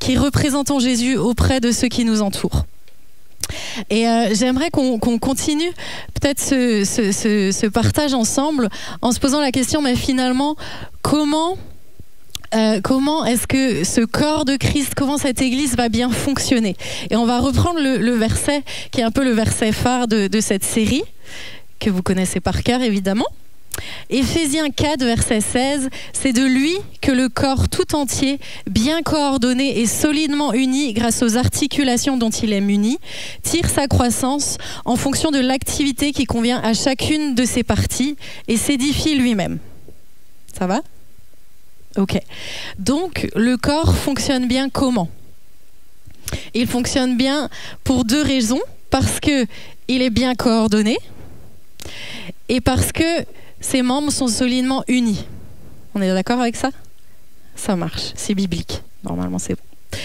qui représentons Jésus auprès de ceux qui nous entourent. Et j'aimerais qu'on continue peut-être ce partage ensemble en se posant la question, mais finalement, comment est-ce que ce corps de Christ, comment cette Église va bien fonctionner? Et on va reprendre le verset qui est un peu le verset phare de cette série, que vous connaissez par cœur évidemment. Éphésiens 4, verset 16, c'est de lui que le corps tout entier, bien coordonné et solidement uni grâce aux articulations dont il est muni, tire sa croissance en fonction de l'activité qui convient à chacune de ses parties et s'édifie lui-même. Ça va ? Ok. Donc, le corps fonctionne bien comment ? Il fonctionne bien pour 2 raisons. Parce qu'il est bien coordonné et parce que ses membres sont solidement unis. On est d'accord avec ça ? Ça marche, c'est biblique. Normalement, c'est bon.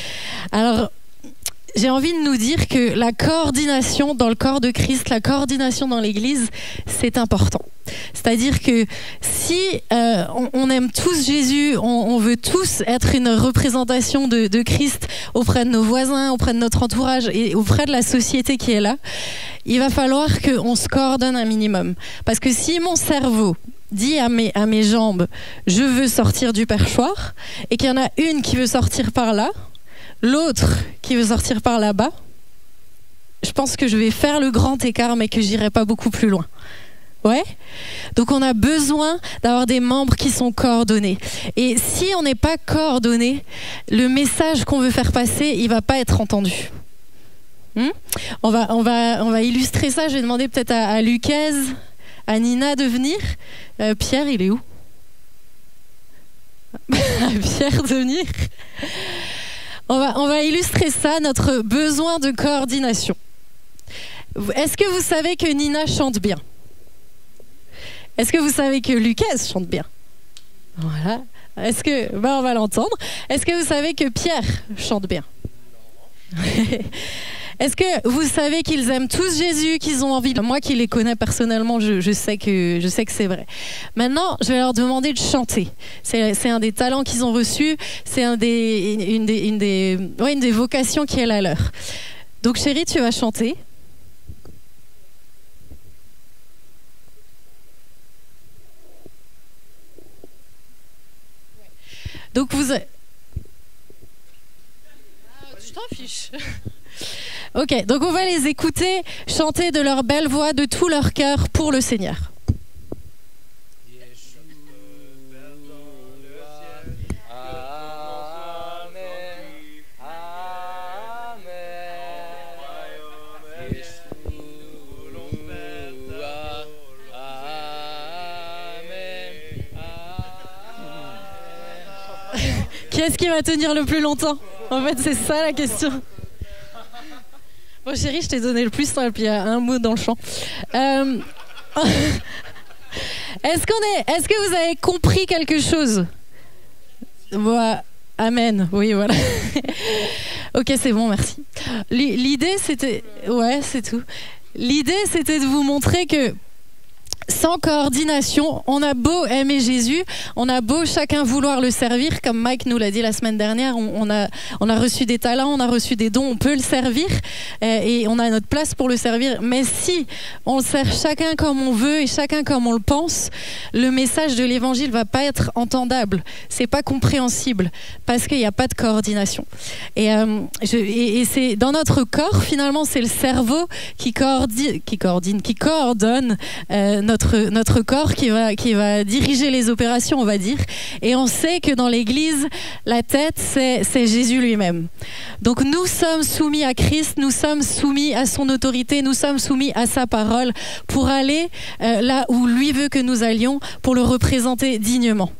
Alors, j'ai envie de nous dire que la coordination dans le corps de Christ, la coordination dans l'Église, c'est important. C'est-à-dire que si on aime tous Jésus, on veut tous être une représentation de Christ auprès de nos voisins, auprès de notre entourage et auprès de la société qui est là, il va falloir qu'on se coordonne un minimum. Parce que si mon cerveau dit à mes jambes « je veux sortir du perchoir » et qu'il y en a une qui veut sortir par là, l'autre qui veut sortir par là-bas, je pense que je vais faire le grand écart mais que j'irai pas beaucoup plus loin. Ouais. Donc on a besoin d'avoir des membres qui sont coordonnés. Et si on n'est pas coordonné, le message qu'on veut faire passer, il va pas être entendu. On va illustrer ça. Je vais demander peut-être à Lucas, à Nina de venir. Pierre, il est où ? Pierre de venir. On va illustrer ça, notre besoin de coordination. Est-ce que vous savez que Nina chante bien ? Est-ce que vous savez que Lucas chante bien ? Voilà. Est-ce que, on va l'entendre. Est-ce que vous savez que Pierre chante bien ? Est-ce que vous savez qu'ils aiment tous Jésus, qu'ils ont envie? Moi qui les connais personnellement, je sais que c'est vrai. Maintenant, je vais leur demander de chanter. C'est un des talents qu'ils ont reçus. C'est une des vocations qui est la leur. Donc chérie, tu vas chanter. Donc tu t'en fiches. Ok, donc on va les écouter chanter de leur belle voix, de tout leur cœur pour le Seigneur. Qui est-ce qui va tenir le plus longtemps? En fait, c'est ça la question. Bon, chérie, je t'ai donné le plus simple, puis il y a un mot dans le champ. Est-ce que vous avez compris quelque chose? Voilà. Amen. Oui, voilà. Ok, c'est bon, merci. L'idée, c'était... Ouais, c'est tout. L'idée, c'était de vous montrer que sans coordination, on a beau aimer Jésus, on a beau chacun vouloir le servir, comme Mike nous l'a dit la semaine dernière, on a reçu des talents, on a reçu des dons, on peut le servir et on a notre place pour le servir. Mais si on le sert chacun comme on veut et chacun comme on le pense, le message de l'évangile va pas être entendable, c'est pas compréhensible parce qu'il n'y a pas de coordination. Et c'est dans notre corps finalement, c'est le cerveau qui coordonne notre corps qui va diriger les opérations, on va dire. Et on sait que dans l'Église, la tête, c'est Jésus lui-même. Donc nous sommes soumis à Christ, nous sommes soumis à son autorité, nous sommes soumis à sa parole pour aller là où lui veut que nous allions, pour le représenter dignement.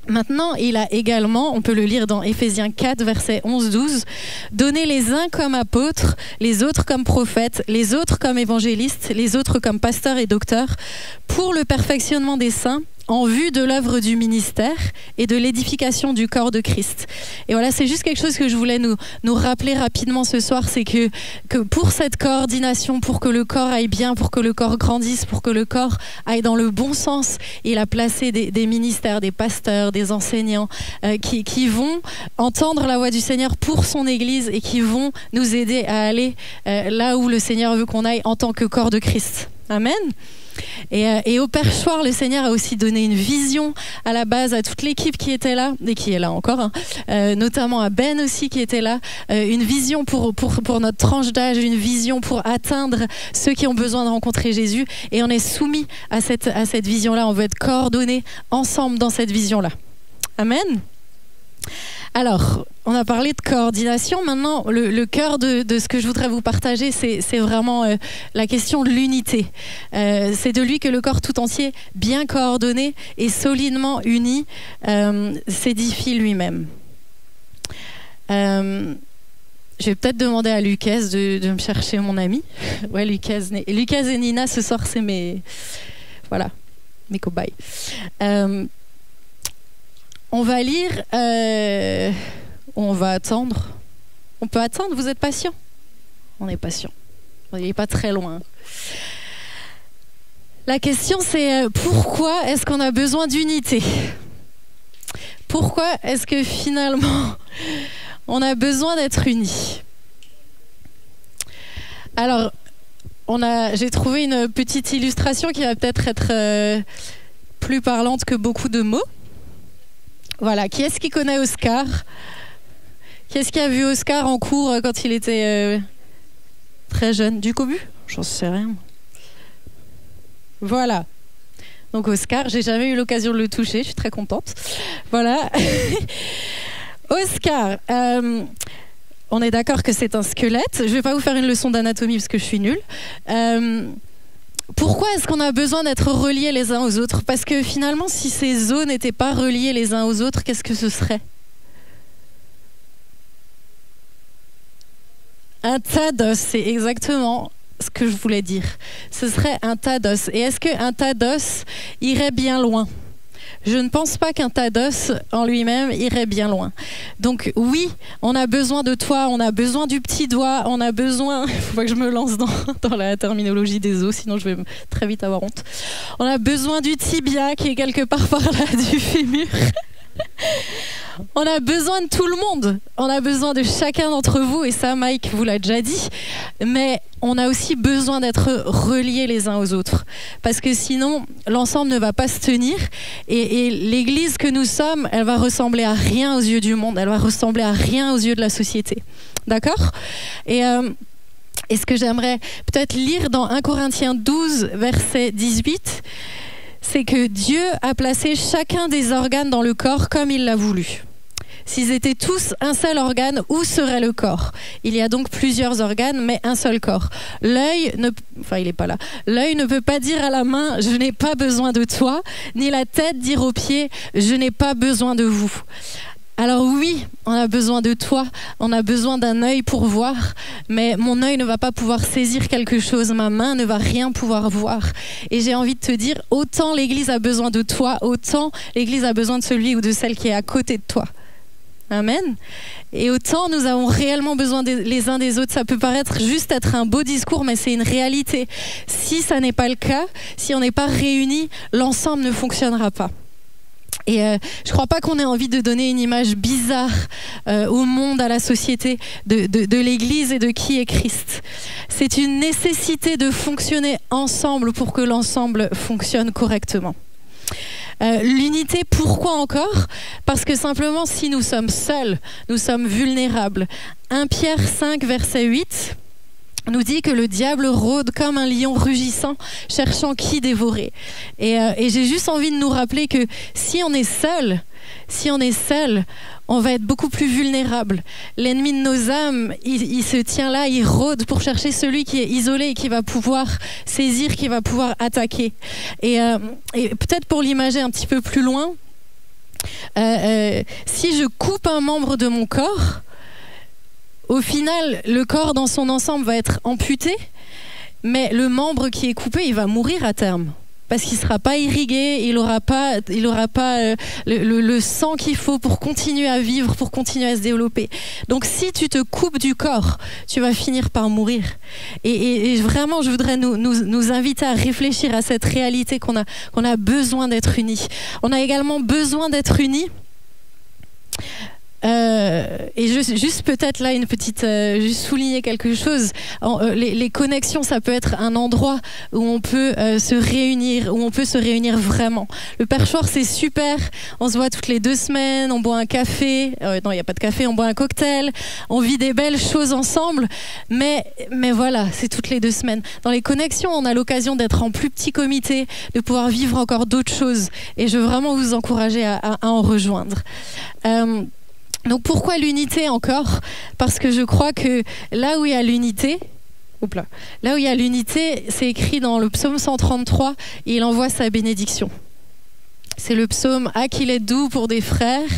Maintenant, il a également, on peut le lire dans Éphésiens 4, versets 11-12, « Donnez les uns comme apôtres, les autres comme prophètes, les autres comme évangélistes, les autres comme pasteurs et docteurs, pour le perfectionnement des saints, en vue de l'œuvre du ministère et de l'édification du corps de Christ. Et voilà, c'est juste quelque chose que je voulais nous rappeler rapidement ce soir, c'est que pour cette coordination, pour que le corps aille bien, pour que le corps grandisse, pour que le corps aille dans le bon sens, il a placé des ministères, des pasteurs, des enseignants qui vont entendre la voix du Seigneur pour son Église et qui vont nous aider à aller là où le Seigneur veut qu'on aille en tant que corps de Christ. Amen. Et au perchoir, le Seigneur a aussi donné une vision à la base à toute l'équipe qui était là, et qui est là encore, hein, notamment à Ben aussi qui était là, une vision pour notre tranche d'âge, une vision pour atteindre ceux qui ont besoin de rencontrer Jésus. Et on est soumis à cette vision-là, on veut être coordonnés ensemble dans cette vision-là. Amen. Alors, on a parlé de coordination. Maintenant, le cœur de ce que je voudrais vous partager, c'est vraiment la question de l'unité. C'est de lui que le corps tout entier, bien coordonné et solidement uni, s'édifie lui-même. Je vais peut-être demander à Lucas de me chercher mon ami. Ouais, Lucas et Nina, ce soir, c'est mes cobayes. On va lire, on va attendre. On peut attendre, vous êtes patient? On est patient. Il n'est pas très loin. La question c'est pourquoi est-ce qu'on a besoin d'unité? Pourquoi est-ce que finalement on a besoin d'être unis? Alors, j'ai trouvé une petite illustration qui va peut-être être plus parlante que beaucoup de mots. Voilà, qui est-ce qui connaît Oscar? Qui est-ce qui a vu Oscar en cours quand il était très jeune? Du cobu? J'en sais rien. Voilà. Donc Oscar, j'ai jamais eu l'occasion de le toucher, je suis très contente. Voilà. Oscar, on est d'accord que c'est un squelette. Je vais pas vous faire une leçon d'anatomie parce que je suis nulle. Pourquoi est-ce qu'on a besoin d'être reliés les uns aux autres? Parce que finalement, si ces os n'étaient pas reliés les uns aux autres, qu'est-ce que ce serait? Un tas d'os, c'est exactement ce que je voulais dire. Ce serait un tas d'os. Et est-ce qu'un tas d'os irait bien loin? Je ne pense pas qu'un tas d'os en lui-même irait bien loin. Donc oui, on a besoin de toi, on a besoin du petit doigt, on a besoin... Il faut pas que je me lance dans la terminologie des os, sinon je vais très vite avoir honte. On a besoin du tibia qui est quelque part par là, du fémur. On a besoin de tout le monde. On a besoin de chacun d'entre vous, et ça, Mike vous l'a déjà dit. Mais on a aussi besoin d'être reliés les uns aux autres. Parce que sinon, l'ensemble ne va pas se tenir. Et l'église que nous sommes, elle va ressembler à rien aux yeux du monde. Elle va ressembler à rien aux yeux de la société. D'accord ? Et ce que j'aimerais peut-être lire dans 1 Corinthiens 12, verset 18, c'est que Dieu a placé chacun des organes dans le corps comme il l'a voulu. S'ils étaient tous un seul organe, où serait le corps? Il y a donc plusieurs organes, mais un seul corps. L'œil il n'est pas là. L'œil ne peut pas dire à la main, je n'ai pas besoin de toi, ni la tête dire aux pieds, je n'ai pas besoin de vous. Alors oui, on a besoin de toi, on a besoin d'un œil pour voir, mais mon œil ne va pas pouvoir saisir quelque chose, ma main ne va rien pouvoir voir. Et j'ai envie de te dire, autant l'Église a besoin de toi, autant l'Église a besoin de celui ou de celle qui est à côté de toi. Amen. Et autant nous avons réellement besoin les uns des autres. Ça peut paraître juste être un beau discours, mais c'est une réalité. Si ça n'est pas le cas, si on n'est pas réunis, l'ensemble ne fonctionnera pas. Et je ne crois pas qu'on ait envie de donner une image bizarre au monde, à la société, de l'Église et de qui est Christ. C'est une nécessité de fonctionner ensemble pour que l'ensemble fonctionne correctement. L'unité, pourquoi encore? Parce que simplement, si nous sommes seuls, nous sommes vulnérables. 1 Pierre 5, verset 8... nous dit que le diable rôde comme un lion rugissant, cherchant qui dévorer. Et j'ai juste envie de nous rappeler que si on est seul, on va être beaucoup plus vulnérable. L'ennemi de nos âmes, il se tient là, il rôde pour chercher celui qui est isolé et qui va pouvoir saisir, qui va pouvoir attaquer. Et peut-être pour l'imager un petit peu plus loin, si je coupe un membre de mon corps, au final, le corps dans son ensemble va être amputé, mais le membre qui est coupé, il va mourir à terme. parce qu'il sera pas irrigué, il aura pas le sang qu'il faut pour continuer à vivre, pour continuer à se développer. Donc si tu te coupes du corps, tu vas finir par mourir. Et vraiment, je voudrais nous inviter à réfléchir à cette réalité qu'on a besoin d'être unis. On a également besoin d'être unis. Et juste peut-être là une petite juste souligner quelque chose. Les connexions, ça peut être un endroit où on peut se réunir vraiment. Le perchoir, c'est super, on se voit toutes les 2 semaines, on boit un café, non il n'y a pas de café, on boit un cocktail, on vit des belles choses ensemble, mais voilà, c'est toutes les 2 semaines. Dans les connexions, on a l'occasion d'être en plus petit comité, de pouvoir vivre encore d'autres choses, et je veux vraiment vous encourager à en rejoindre. Donc pourquoi l'unité encore ? Parce que je crois que là où il y a l'unité, c'est écrit dans le psaume 133, et il envoie sa bénédiction. C'est le psaume « Ah qu'il est doux pour des frères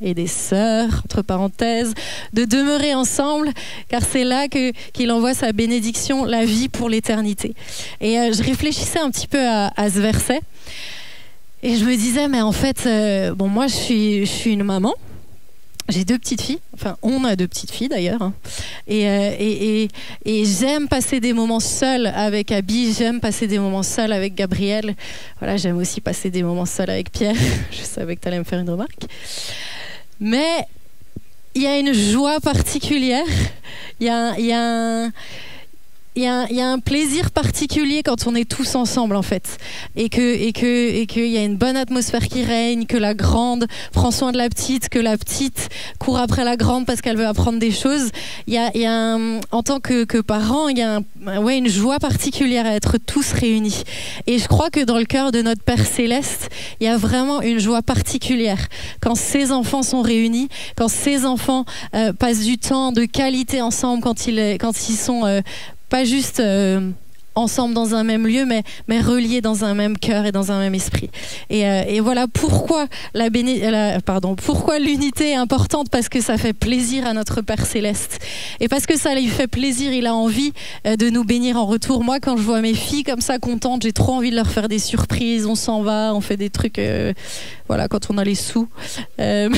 et des sœurs », entre parenthèses, de demeurer ensemble, car c'est là qu'il envoie sa bénédiction, la vie pour l'éternité. Et je réfléchissais un petit peu à ce verset, et je me disais, mais en fait, moi je suis une maman. J'ai 2 petites filles, enfin on a 2 petites filles d'ailleurs, hein. Et j'aime passer des moments seuls avec Abby, j'aime passer des moments seuls avec Gabriel. Voilà, j'aime aussi passer des moments seuls avec Pierre. Je savais que tu allais me faire une remarque. Mais il y a une joie particulière, il y a un plaisir particulier quand on est tous ensemble en fait, et qu'il y a une bonne atmosphère qui règne, que la grande prend soin de la petite, que la petite court après la grande parce qu'elle veut apprendre des choses. Il y a en tant que parents, il y a une joie particulière à être tous réunis. Et je crois que dans le cœur de notre Père Céleste, il y a vraiment une joie particulière quand ses enfants sont réunis, quand ses enfants passent du temps de qualité ensemble, quand ils sont pas juste ensemble dans un même lieu, mais reliés dans un même cœur et dans un même esprit. Et voilà pourquoi pourquoi l'unité est importante, parce que ça fait plaisir à notre Père Céleste. Et parce que ça lui fait plaisir, il a envie de nous bénir en retour. Moi, quand je vois mes filles comme ça contentes, j'ai trop envie de leur faire des surprises. On s'en va, on fait des trucs, quand on a les sous. Mais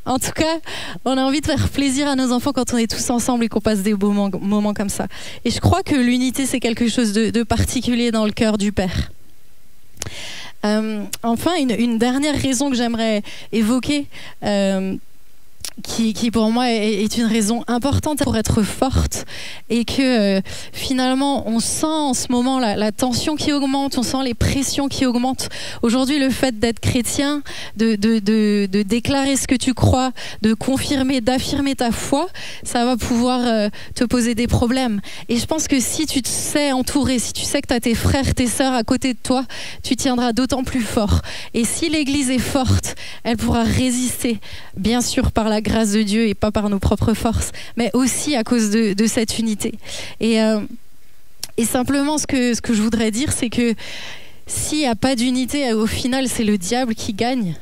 en tout cas, on a envie de faire plaisir à nos enfants quand on est tous ensemble et qu'on passe des beaux moments comme ça. Et je crois que l'unité, c'est quelque chose de particulier dans le cœur du Père. Enfin, une dernière raison que j'aimerais évoquer, qui pour moi est une raison importante pour être forte, et que finalement on sent en ce moment la tension qui augmente, on sent les pressions qui augmentent. Aujourd'hui, le fait d'être chrétien, de déclarer ce que tu crois, de confirmer, d'affirmer ta foi, ça va pouvoir te poser des problèmes. Et je pense que si tu te sais entouré, si tu sais que tu as tes frères, tes sœurs à côté de toi, tu tiendras d'autant plus fort. Et si l'Église est forte, elle pourra résister, bien sûr par la grâce de Dieu et pas par nos propres forces, mais aussi à cause de cette unité. Et simplement, ce que je voudrais dire, c'est que s'il n'y a pas d'unité, au final, c'est le diable qui gagne.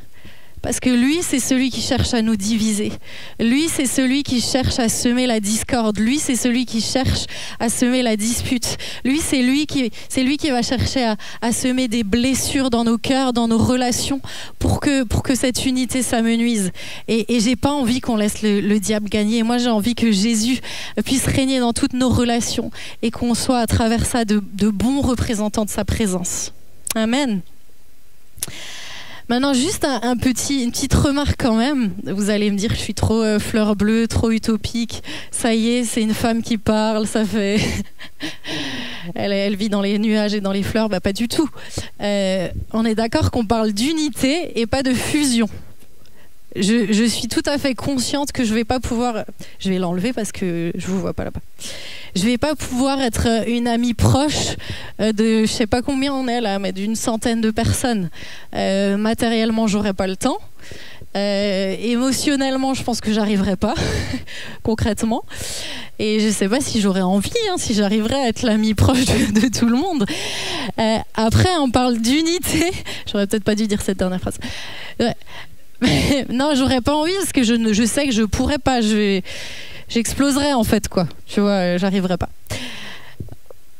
Parce que lui, c'est celui qui cherche à nous diviser. Lui, c'est celui qui cherche à semer la discorde. Lui, c'est celui qui cherche à semer la dispute. Lui, c'est lui qui va chercher à semer des blessures dans nos cœurs, dans nos relations, pour que cette unité s'amenuise. Et j'ai pas envie qu'on laisse le diable gagner. Moi, j'ai envie que Jésus puisse régner dans toutes nos relations et qu'on soit à travers ça de bons représentants de sa présence. Amen. Maintenant, juste une petite remarque quand même. Vous allez me dire que je suis trop fleur bleue, trop utopique. Ça y est, c'est une femme qui parle, ça fait... elle vit dans les nuages et dans les fleurs. Pas du tout. On est d'accord qu'on parle d'unité et pas de fusion. Je suis tout à fait consciente que je vais pas pouvoir... Je vais l'enlever parce que je vous vois pas là-bas. Je vais pas pouvoir être une amie proche de, je sais pas combien on est là, mais d'une centaine de personnes. Matériellement, j'aurais pas le temps. Émotionnellement, je pense que j'arriverai pas, concrètement. Et je sais pas si j'aurais envie, si j'arriverais à être l'amie proche de tout le monde. Après, on parle d'unité. J'aurais peut-être pas dû dire cette dernière phrase. Non, j'aurais pas envie parce que je sais que je pourrais pas. J'exploserais en fait, quoi. Tu vois, j'arriverais pas.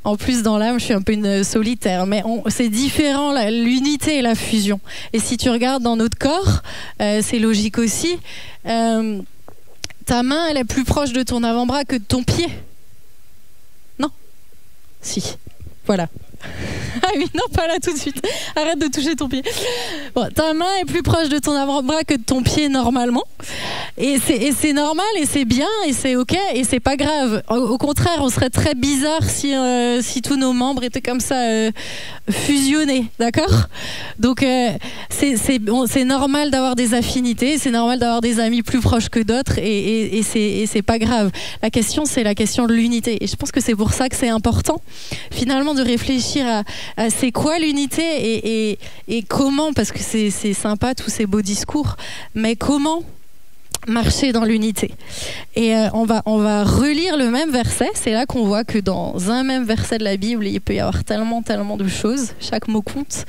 En plus, dans l'âme, je suis un peu une solitaire, mais c'est différent, l'unité et la fusion. Et si tu regardes dans notre corps, c'est logique aussi, ta main, elle est plus proche de ton avant-bras que de ton pied. Non? Si. Voilà. Ah oui, non, pas là tout de suite. Arrête de toucher ton pied. Bon, ta main est plus proche de ton avant-bras que de ton pied normalement. Et c'est normal, et c'est bien, et c'est ok, et c'est pas grave. Au contraire, on serait très bizarre si tous nos membres étaient comme ça fusionnés, d'accord? Donc c'est normal d'avoir des affinités, c'est normal d'avoir des amis plus proches que d'autres, et c'est pas grave. La question, c'est la question de l'unité. Et je pense que c'est pour ça que c'est important, finalement, de réfléchir à c'est quoi l'unité et comment, parce que c'est sympa tous ces beaux discours, mais comment marcher dans l'unité. Et on va relire le même verset. C'est là qu'on voit que dans un même verset de la Bible, il peut y avoir tellement de choses. Chaque mot compte.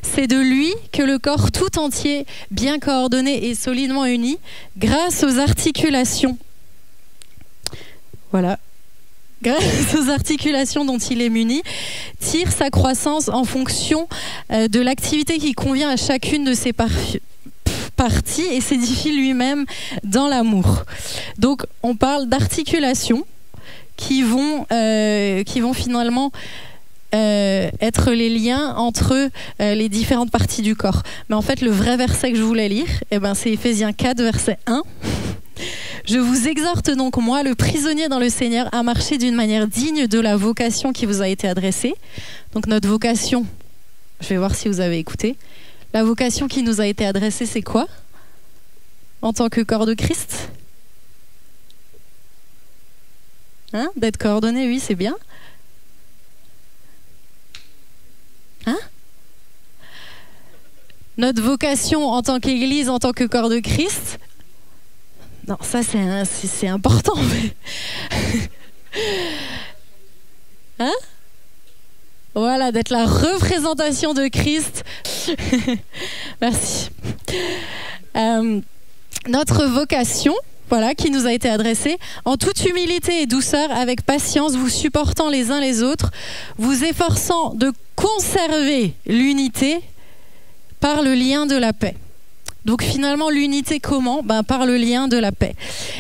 C'est de lui que le corps tout entier, bien coordonné et solidement uni, grâce aux articulations. Voilà. Grâce aux articulations dont il est muni, tire sa croissance en fonction de l'activité qui convient à chacune de ses parties et s'édifie lui-même dans l'amour. Donc on parle d'articulations qui vont finalement être les liens entre les différentes parties du corps. Mais en fait, le vrai verset que je voulais lire, c'est Éphésiens 4, verset 1. Je vous exhorte donc, moi, le prisonnier dans le Seigneur, à marcher d'une manière digne de la vocation qui vous a été adressée. Donc notre vocation, je vais voir si vous avez écouté. La vocation qui nous a été adressée, c'est quoi? En tant que corps de Christ? Hein? D'être coordonné, oui, c'est bien. Hein? Notre vocation en tant qu'Église, en tant que corps de Christ? Non, ça c'est important. Hein? Voilà, d'être la représentation de Christ. Merci. Notre vocation, voilà, qui nous a été adressée, en toute humilité et douceur, avec patience, vous supportant les uns les autres, vous efforçant de conserver l'unité par le lien de la paix. Donc finalement, l'unité comment? Par le lien de la paix.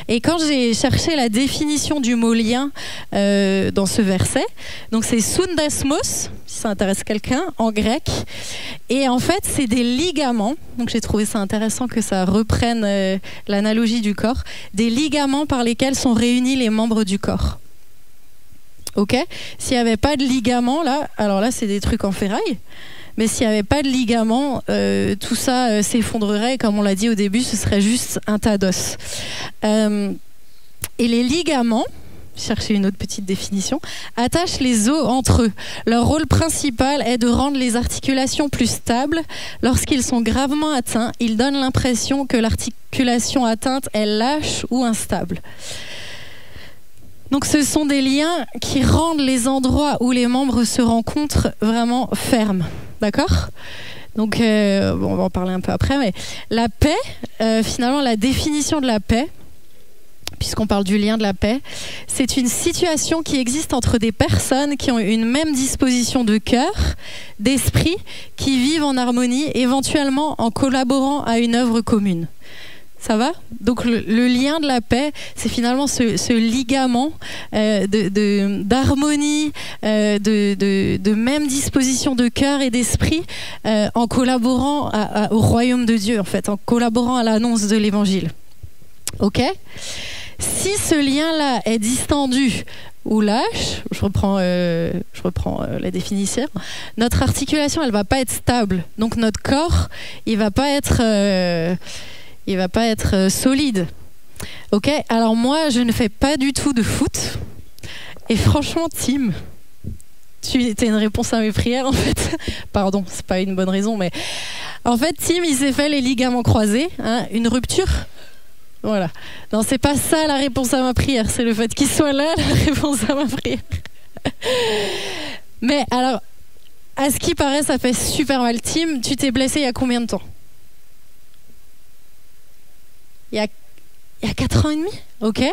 Et quand j'ai cherché la définition du mot lien dans ce verset, donc c'est sundasmos, si ça intéresse quelqu'un, en grec. Et en fait, c'est des ligaments. Donc j'ai trouvé ça intéressant que ça reprenne l'analogie du corps. Des ligaments par lesquels sont réunis les membres du corps. Ok? S'il n'y avait pas de ligaments, là, alors là, c'est des trucs en ferraille. Mais s'il n'y avait pas de ligaments, tout ça s'effondrerait. Comme on l'a dit au début, ce serait juste un tas d'os. Et les ligaments, chercher une autre petite définition, attachent les os entre eux. Leur rôle principal est de rendre les articulations plus stables. Lorsqu'ils sont gravement atteints, ils donnent l'impression que l'articulation atteinte est lâche ou instable. Donc ce sont des liens qui rendent les endroits où les membres se rencontrent vraiment fermes. D'accord ? Donc, on va en parler un peu après, mais la paix, finalement, la définition de la paix, puisqu'on parle du lien de la paix, c'est une situation qui existe entre des personnes qui ont une même disposition de cœur, d'esprit, qui vivent en harmonie, éventuellement en collaborant à une œuvre commune. Ça va? Donc le lien de la paix, c'est finalement ce ligament d'harmonie, de même disposition de cœur et d'esprit en collaborant au royaume de Dieu, en fait, en collaborant à l'annonce de l'évangile. Ok? Si ce lien-là est distendu ou lâche, je reprends la définition, notre articulation, elle va pas être stable. Donc notre corps, il va pas être solide. Ok? Alors moi, je ne fais pas du tout de foot. Et franchement, Tim, tu étais une réponse à mes prières, en fait. Pardon, c'est pas une bonne raison, mais en fait, Tim, il s'est fait les ligaments croisés, hein, une rupture. Voilà. Non, c'est pas ça la réponse à ma prière, c'est le fait qu'il soit là, la réponse à ma prière. Mais alors, à ce qui paraît, ça fait super mal. Tim, tu t'es blessé il y a combien de temps? Il y a 4 ans et demi, ok.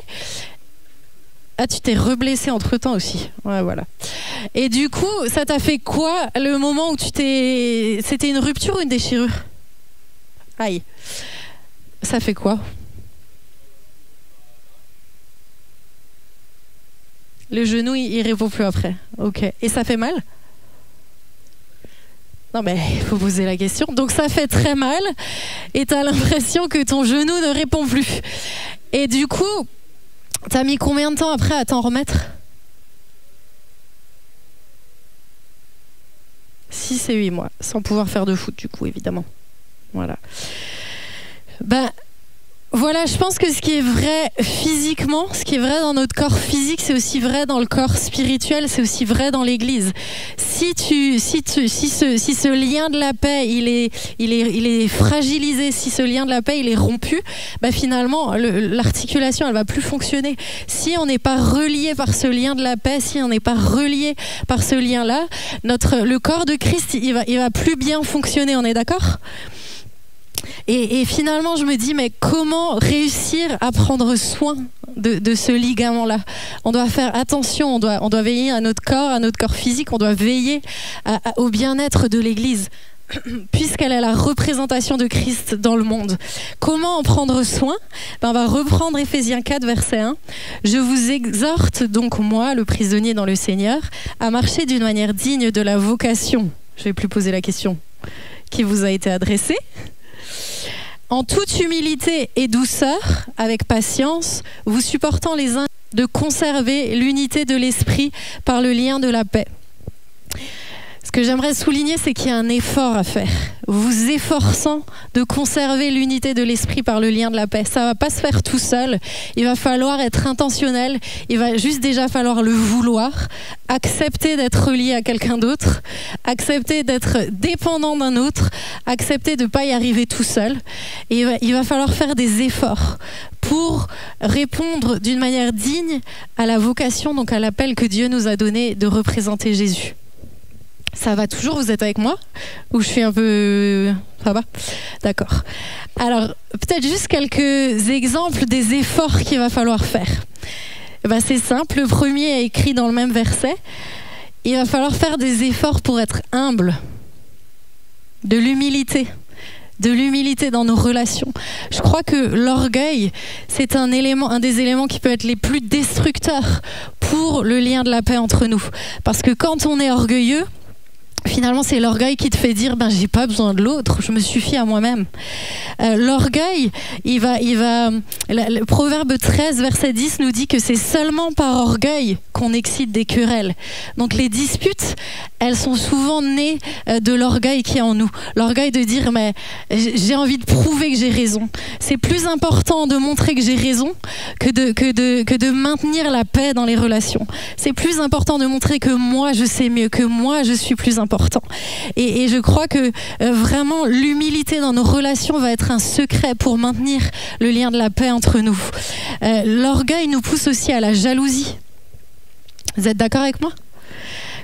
Ah, tu t'es reblessé entre-temps aussi. Ouais, voilà. Et du coup, ça t'a fait quoi le moment où tu t'es... C'était une rupture ou une déchirure? Aïe. Ça fait quoi? Le genou, il répond plus après. Ok. Et ça fait mal? Non, mais il faut poser la question. Donc ça fait très mal et t'as l'impression que ton genou ne répond plus. Et du coup, t'as mis combien de temps après à t'en remettre? 6 et 8 mois, sans pouvoir faire de foot du coup, évidemment. Voilà. Ben, voilà, je pense que ce qui est vrai physiquement, ce qui est vrai dans notre corps physique, c'est aussi vrai dans le corps spirituel, c'est aussi vrai dans l'Église. Si ce lien de la paix, il est fragilisé, si ce lien de la paix, il est rompu, bah finalement, l'articulation, elle va plus fonctionner. Si on n'est pas relié par ce lien de la paix, si on n'est pas relié par ce lien-là, le corps de Christ, il va plus bien fonctionner. On est d'accord ? Et finalement, je me dis, mais comment réussir à prendre soin de ce ligament-là? On doit faire attention, on doit veiller à notre corps physique, on doit veiller au bien-être de l'Église, puisqu'elle est la représentation de Christ dans le monde. Comment en prendre soin? On va reprendre Éphésiens 4, verset 1. « Je vous exhorte donc, moi, le prisonnier dans le Seigneur, à marcher d'une manière digne de la vocation. » Je ne vais plus poser la question qui vous a été adressée. En toute humilité et douceur, avec patience, vous supportant les uns de conserver l'unité de l'esprit par le lien de la paix. Ce que j'aimerais souligner, c'est qu'il y a un effort à faire. Vous efforçant de conserver l'unité de l'esprit par le lien de la paix. Ça ne va pas se faire tout seul. Il va falloir être intentionnel. Il va juste déjà falloir le vouloir. Accepter d'être relié à quelqu'un d'autre. Accepter d'être dépendant d'un autre. Accepter de ne pas y arriver tout seul. Et il va falloir faire des efforts pour répondre d'une manière digne à la vocation, donc à l'appel que Dieu nous a donné de représenter Jésus. Ça va toujours, vous êtes avec moi? Ou je suis un peu... Ça va? D'accord. Alors, peut-être juste quelques exemples des efforts qu'il va falloir faire. C'est simple, le premier est écrit dans le même verset. Il va falloir faire des efforts pour être humble. De l'humilité dans nos relations. Je crois que l'orgueil, c'est un des éléments qui peut être les plus destructeurs pour le lien de la paix entre nous. Parce que quand on est orgueilleux, finalement, c'est l'orgueil qui te fait dire j'ai pas besoin de l'autre, je me suffis à moi-même. L'orgueil, le Proverbe 13, verset 10 nous dit que c'est seulement par orgueil qu'on excite des querelles. Donc les disputes, elles sont souvent nées de l'orgueil qui est en nous. L'orgueil de dire mais j'ai envie de prouver que j'ai raison. C'est plus important de montrer que j'ai raison que de maintenir la paix dans les relations. C'est plus important de montrer que moi je sais mieux, que moi je suis plus important. Et je crois que vraiment l'humilité dans nos relations va être un secret pour maintenir le lien de la paix entre nous. L'orgueil nous pousse aussi à la jalousie. Vous êtes d'accord avec moi?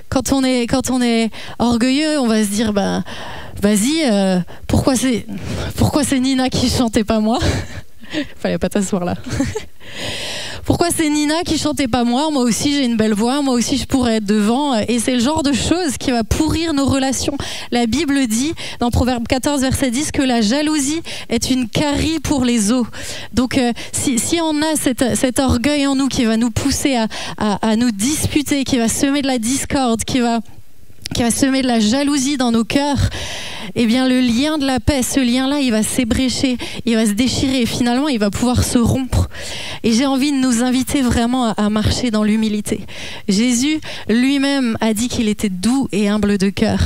Quand on est orgueilleux, on va se dire vas-y, pourquoi c'est Nina qui chantait pas moi? Fallait pas t'asseoir là. Pourquoi c'est Nina qui chantait pas moi? Moi aussi j'ai une belle voix, moi aussi je pourrais être devant. Et c'est le genre de choses qui va pourrir nos relations. La Bible dit dans Proverbe 14 verset 10 que la jalousie est une carie pour les os. Donc si on a cet orgueil en nous qui va nous pousser à nous disputer, qui va semer de la discorde, qui va semer de la jalousie dans nos cœurs, eh bien le lien de la paix, ce lien-là, il va s'ébrécher, il va se déchirer et finalement il va pouvoir se rompre. Et j'ai envie de nous inviter vraiment à marcher dans l'humilité. Jésus lui-même a dit qu'il était doux et humble de cœur.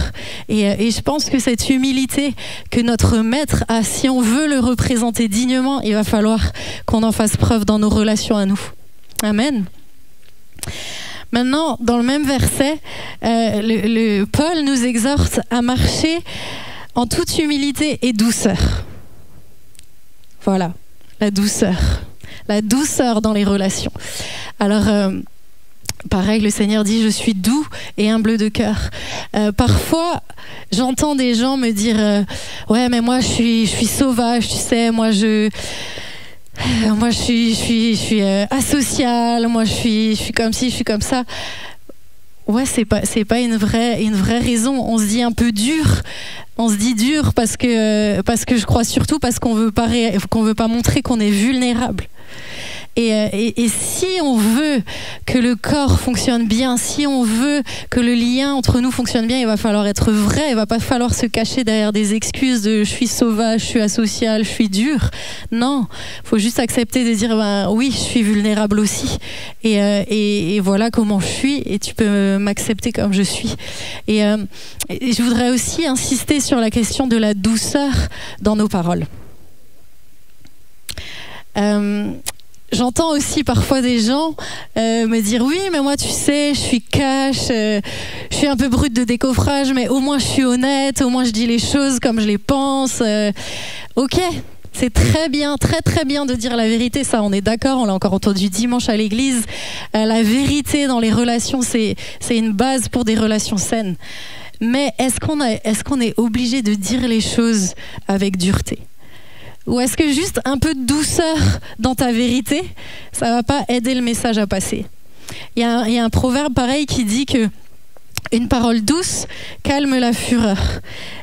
Et je pense que cette humilité que notre maître a, si on veut le représenter dignement, il va falloir qu'on en fasse preuve dans nos relations à nous. Amen. Maintenant, dans le même verset, Paul nous exhorte à marcher en toute humilité et douceur. Voilà, la douceur dans les relations. Alors, pareil, le Seigneur dit « Je suis doux et humble de cœur ». Parfois, j'entends des gens me dire « Ouais, mais moi, je suis sauvage, tu sais, moi, je moi je suis asocial, moi je suis comme ci, je suis comme ça. Ouais, c'est pas une vraie raison. On se dit un peu dur. On se dit dur parce que je crois surtout parce qu'on veut pas montrer qu'on est vulnérable. Et si on veut que le corps fonctionne bien, si on veut que le lien entre nous fonctionne bien, il va falloir être vrai. Il va pas falloir se cacher derrière des excuses de je suis sauvage, je suis asocial, je suis dur. Non, faut juste accepter de dire oui, je suis vulnérable aussi. Et voilà comment je suis. Et tu peux m'accepter comme je suis. Et je voudrais aussi insister sur la question de la douceur dans nos paroles. J'entends aussi parfois des gens me dire oui, mais moi tu sais, je suis cash, je suis un peu brute de décoffrage, mais au moins je suis honnête, au moins je dis les choses comme je les pense. Ok, c'est très bien, très bien de dire la vérité, ça on est d'accord, on l'a encore entendu dimanche à l'église. La vérité dans les relations, c'est une base pour des relations saines. Mais est-ce qu'on est obligé de dire les choses avec dureté ? Ou est-ce que juste un peu de douceur dans ta vérité, ça va pas aider le message à passer ? Il y a un proverbe pareil qui dit que une parole douce calme la fureur.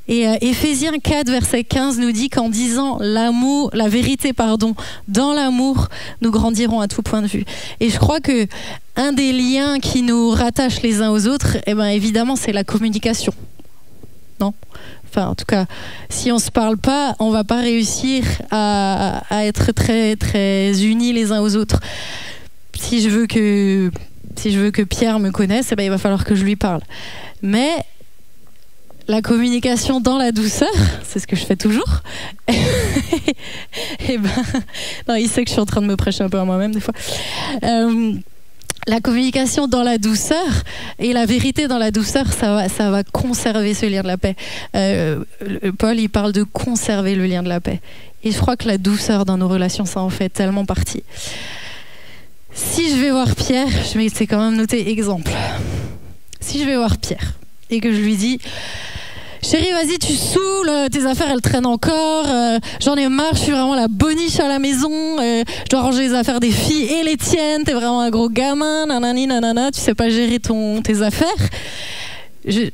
Et Éphésiens 4, verset 15 nous dit qu'en disant la vérité, dans l'amour, nous grandirons à tout point de vue. Et je crois que un des liens qui nous rattachent les uns aux autres, évidemment, c'est la communication. Non ? Enfin, en tout cas, si on se parle pas, on va pas réussir à être très très unis les uns aux autres. Si je veux que Pierre me connaisse, il va falloir que je lui parle. Mais la communication dans la douceur, c'est ce que je fais toujours. Non, il sait que je suis en train de me prêcher un peu à moi-même des fois. La communication dans la douceur et la vérité dans la douceur, ça va conserver ce lien de la paix. Paul, il parle de conserver le lien de la paix. Et je crois que la douceur dans nos relations, ça en fait tellement partie. Si je vais voir Pierre, je m'étais quand même noté exemple. Si je vais voir Pierre et que je lui dis chérie, vas-y, tu saoules, tes affaires elles traînent encore, j'en ai marre, je suis vraiment la boniche à la maison, je dois ranger les affaires des filles et les tiennes, t'es vraiment un gros gamin, nanani nanana, tu sais pas gérer tes affaires. Je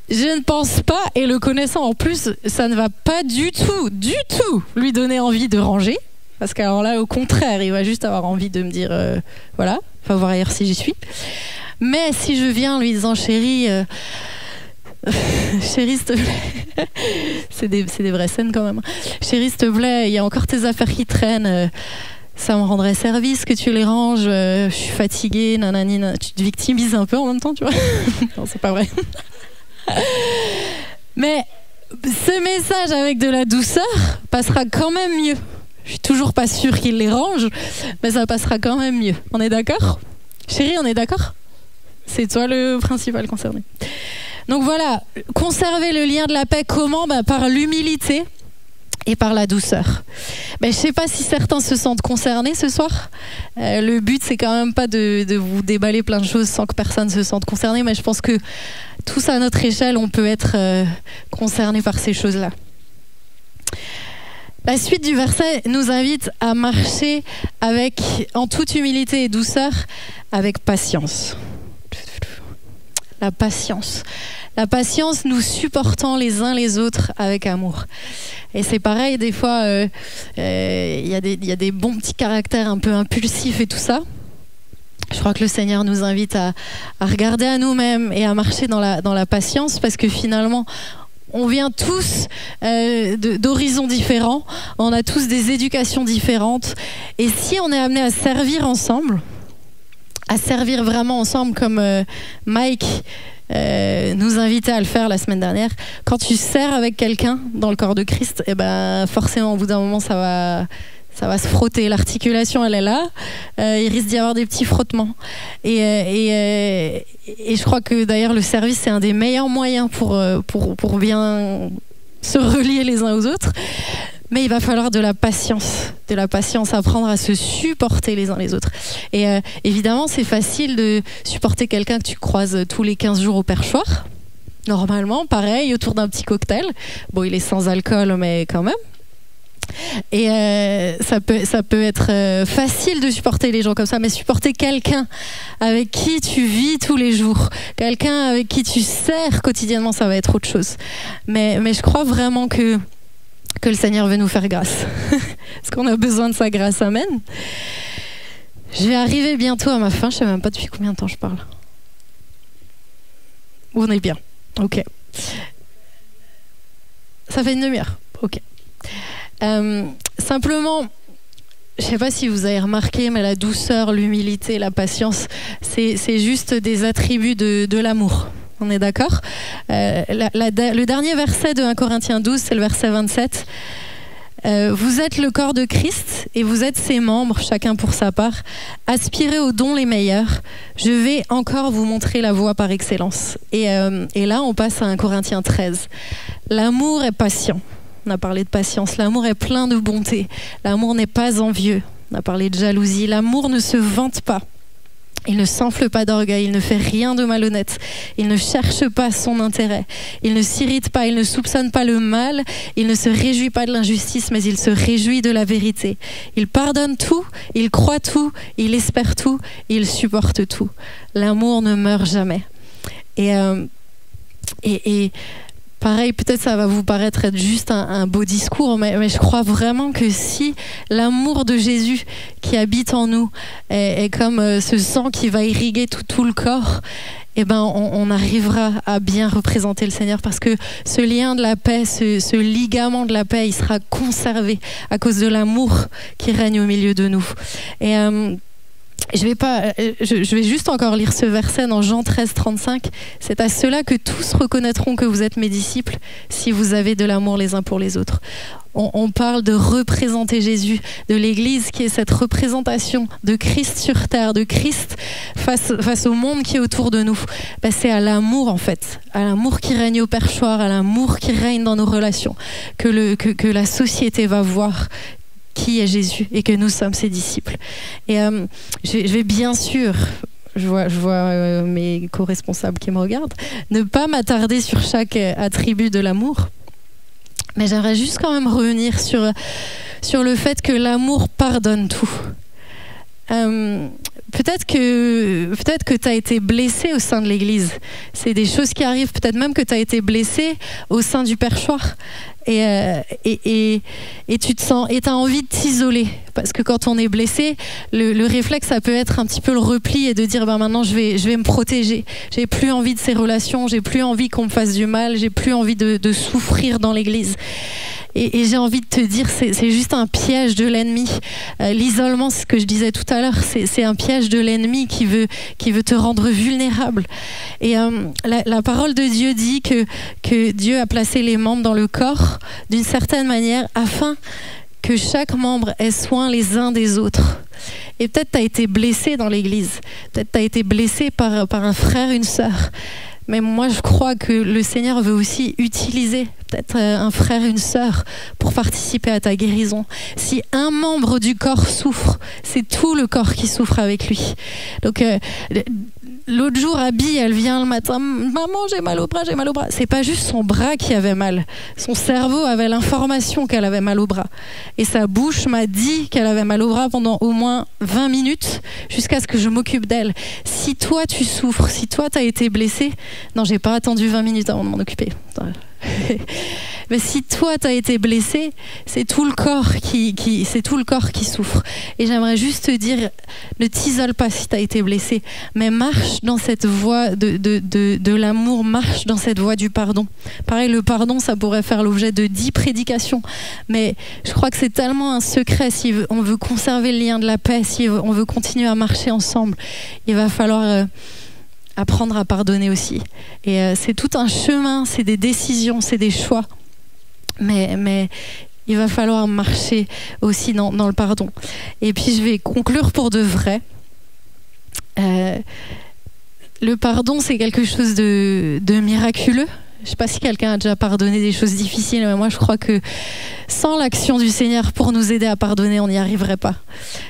ne pense pas, et le connaissant en plus, ça ne va pas du tout lui donner envie de ranger, parce qu'alors là, au contraire, il va juste avoir envie de me dire, voilà, va voir ailleurs si j'y suis. Mais si je viens en lui disant chérie, s'il te plaît, c'est des vraies scènes quand même. Chérie, s'il te plaît, il y a encore tes affaires qui traînent. Ça me rendrait service que tu les ranges. Je suis fatiguée, nanani, tu te victimises un peu en même temps, tu vois. Non, c'est pas vrai. Mais ce message avec de la douceur passera quand même mieux. Je suis toujours pas sûre qu'il les range, mais ça passera quand même mieux. On est d'accord ? Chérie, on est d'accord ? C'est toi le principal concerné. Donc voilà, conserver le lien de la paix, comment ? Par l'humilité et par la douceur. Je ne sais pas si certains se sentent concernés ce soir. Le but, c'est quand même pas de vous déballer plein de choses sans que personne se sente concerné, mais je pense que tous à notre échelle, on peut être concernés par ces choses-là. La suite du verset nous invite à marcher en toute humilité et douceur, avec patience. La patience. La patience, nous supportant les uns les autres avec amour. Et c'est pareil, des fois, il y a des bons petits caractères un peu impulsifs et tout ça. Je crois que le Seigneur nous invite à regarder à nous-mêmes et à marcher dans la patience, parce que finalement, on vient tous d'horizons différents, on a tous des éducations différentes. Et si on est amené à servir ensemble, à servir vraiment ensemble comme Mike nous invitait à le faire la semaine dernière. Quand tu sers avec quelqu'un dans le corps de Christ, forcément au bout d'un moment ça va se frotter, l'articulation elle est là, il risque d'y avoir des petits frottements et je crois que d'ailleurs le service c'est un des meilleurs moyens pour bien se relier les uns aux autres. Mais il va falloir de la patience, apprendre à se supporter les uns les autres. Et évidemment, c'est facile de supporter quelqu'un que tu croises tous les 15 jours au perchoir. normalement, pareil, autour d'un petit cocktail. Bon, il est sans alcool, mais quand même. Et ça peut être facile de supporter les gens comme ça, mais supporter quelqu'un avec qui tu vis tous les jours, quelqu'un avec qui tu sers quotidiennement, ça va être autre chose. Mais je crois vraiment que le Seigneur veut nous faire grâce. Parce qu'on a besoin de sa grâce. Amen. Je vais arriver bientôt à ma fin. Je ne sais même pas depuis combien de temps je parle. On est bien. Ok. Ça fait une demi-heure. Ok. Simplement, je ne sais pas si vous avez remarqué, mais la douceur, l'humilité, la patience, c'est juste des attributs de l'amour. On est d'accord ? Le dernier verset de 1 Corinthiens 12, c'est le verset 27. Vous êtes le corps de Christ et vous êtes ses membres, chacun pour sa part. Aspirez aux dons les meilleurs. Je vais encore vous montrer la voie par excellence. Et là, on passe à 1 Corinthiens 13. L'amour est patient. On a parlé de patience. L'amour est plein de bonté. L'amour n'est pas envieux. On a parlé de jalousie. L'amour ne se vante pas. Il ne s'enfle pas d'orgueil, il ne fait rien de malhonnête, il ne cherche pas son intérêt, il ne s'irrite pas, il ne soupçonne pas le mal, il ne se réjouit pas de l'injustice, mais il se réjouit de la vérité. Il pardonne tout, il croit tout, il espère tout, il supporte tout. L'amour ne meurt jamais. Et pareil, peut-être ça va vous paraître être juste un beau discours, mais je crois vraiment que si l'amour de Jésus qui habite en nous est comme ce sang qui va irriguer tout le corps, eh ben on arrivera à bien représenter le Seigneur, parce que ce lien de la paix, ce ligament de la paix, il sera conservé à cause de l'amour qui règne au milieu de nous. Et je vais juste encore lire ce verset dans Jean 13, 35. C'est à cela que tous reconnaîtront que vous êtes mes disciples, si vous avez de l'amour les uns pour les autres. On parle de représenter Jésus, de l'Église qui est cette représentation de Christ sur terre, de Christ face au monde qui est autour de nous. Ben, c'est à l'amour en fait, à l'amour qui règne au perchoir, à l'amour qui règne dans nos relations, que la société va voir qui est Jésus et que nous sommes ses disciples. Et je vais bien sûr, je vois mes co-responsables qui me regardent, ne pas m'attarder sur chaque attribut de l'amour, mais j'aimerais juste quand même revenir sur le fait que l'amour pardonne tout. Peut-être que tu as été blessé au sein de l'Église. C'est des choses qui arrivent, peut-être même que tu as été blessé au sein du perchoir. Et tu te sens, et tu as envie de t'isoler, parce que quand on est blessé, le réflexe ça peut être un petit peu le repli et de dire maintenant je vais me protéger, j'ai plus envie de ces relations, j'ai plus envie qu'on me fasse du mal, j'ai plus envie de souffrir dans l'église. Et j'ai envie de te dire, c'est juste un piège de l'ennemi. L'isolement, c'est ce que je disais tout à l'heure, c'est un piège de l'ennemi qui veut te rendre vulnérable. Et la parole de Dieu dit que Dieu a placé les membres dans le corps d'une certaine manière afin que chaque membre ait soin les uns des autres. Et peut-être tu as été blessé dans l'église, peut-être tu as été blessé par un frère, une sœur. Mais moi, je crois que le Seigneur veut aussi utiliser peut-être un frère, une sœur pour participer à ta guérison. Si un membre du corps souffre, c'est tout le corps qui souffre avec lui. Donc, l'autre jour, Abby, elle vient le matin, « Maman, j'ai mal au bras, j'ai mal au bras. » C'est pas juste son bras qui avait mal. Son cerveau avait l'information qu'elle avait mal au bras. Et sa bouche m'a dit qu'elle avait mal au bras pendant au moins 20 minutes jusqu'à ce que je m'occupe d'elle. Si toi, tu souffres, si toi, tu as été blessé, non, j'ai pas attendu 20 minutes avant de m'en occuper. Mais si toi t'as été blessé, c'est tout le corps qui souffre. Et j'aimerais juste te dire, ne t'isole pas si t'as été blessé, mais marche dans cette voie de l'amour, marche dans cette voie du pardon. Pareil, le pardon, ça pourrait faire l'objet de 10 prédications, mais je crois que c'est tellement un secret. Si on veut conserver le lien de la paix, si on veut continuer à marcher ensemble, il va falloir apprendre à pardonner aussi. Et c'est tout un chemin, c'est des décisions, c'est des choix. Mais il va falloir marcher aussi dans le pardon. Et puis je vais conclure pour de vrai. Le pardon, c'est quelque chose de miraculeux. Je ne sais pas si quelqu'un a déjà pardonné des choses difficiles, mais moi je crois que sans l'action du Seigneur pour nous aider à pardonner, on n'y arriverait pas.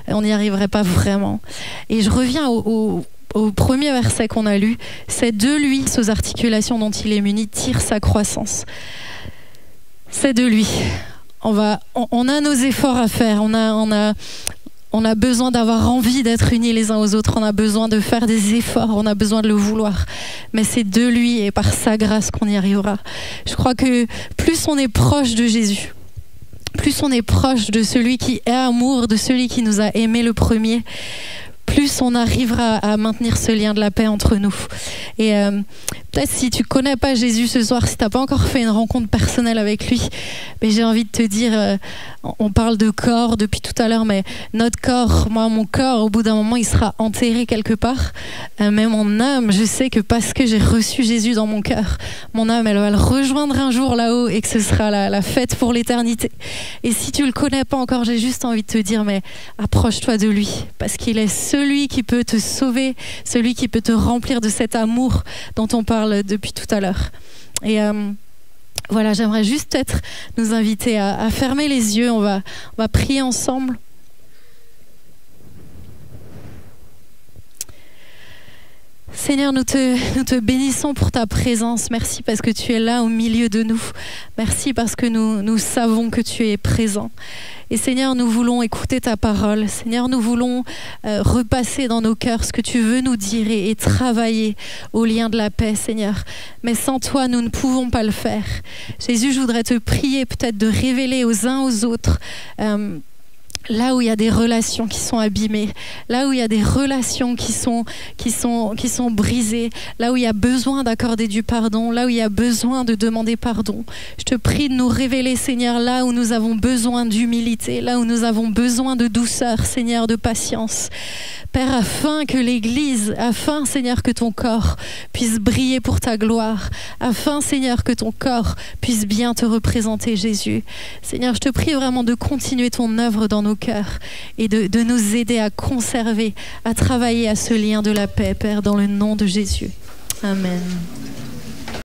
On n'y arriverait pas vraiment. Et je reviens au au premier verset qu'on a lu, c'est de lui, aux articulations dont il est muni, tire sa croissance. C'est de lui. On a nos efforts à faire, on a besoin d'avoir envie d'être unis les uns aux autres, on a besoin de faire des efforts, on a besoin de le vouloir. Mais c'est de lui et par sa grâce qu'on y arrivera. Je crois que plus on est proche de Jésus, plus on est proche de celui qui est amour, de celui qui nous a aimés le premier, plus on arrivera à maintenir ce lien de la paix entre nous. Et peut-être si tu ne connais pas Jésus ce soir, si tu n'as pas encore fait une rencontre personnelle avec lui, mais j'ai envie de te dire, on parle de corps depuis tout à l'heure, mais notre corps, mon corps, au bout d'un moment, il sera enterré quelque part. Mais mon âme, je sais que parce que j'ai reçu Jésus dans mon cœur, mon âme, elle va le rejoindre un jour là-haut et que ce sera la fête pour l'éternité. Et si tu ne le connais pas encore, j'ai juste envie de te dire, mais approche-toi de lui, parce qu'il est celui qui peut te sauver, celui qui peut te remplir de cet amour dont on parle depuis tout à l'heure. Et voilà, j'aimerais juste peut-être nous inviter à fermer les yeux. On va prier ensemble. Seigneur, nous te bénissons pour ta présence. Merci parce que tu es là au milieu de nous. Merci parce que nous savons que tu es présent. Et Seigneur, nous voulons écouter ta parole. Seigneur, nous voulons repasser dans nos cœurs ce que tu veux nous dire et travailler au lien de la paix, Seigneur. Mais sans toi, nous ne pouvons pas le faire. Jésus, je voudrais te prier peut-être de révéler aux uns aux autres là où il y a des relations qui sont abîmées, là où il y a des relations qui sont brisées, là où il y a besoin d'accorder du pardon, là où il y a besoin de demander pardon. Je te prie de nous révéler, Seigneur, là où nous avons besoin d'humilité, là où nous avons besoin de douceur, Seigneur, de patience. Père, afin que l'Église, Seigneur, que ton corps puisse briller pour ta gloire, afin, Seigneur, que ton corps puisse bien te représenter, Jésus. Seigneur, je te prie vraiment de continuer ton œuvre dans nos cœurs et de nous aider à conserver, à travailler à ce lien de la paix, Père, dans le nom de Jésus. Amen.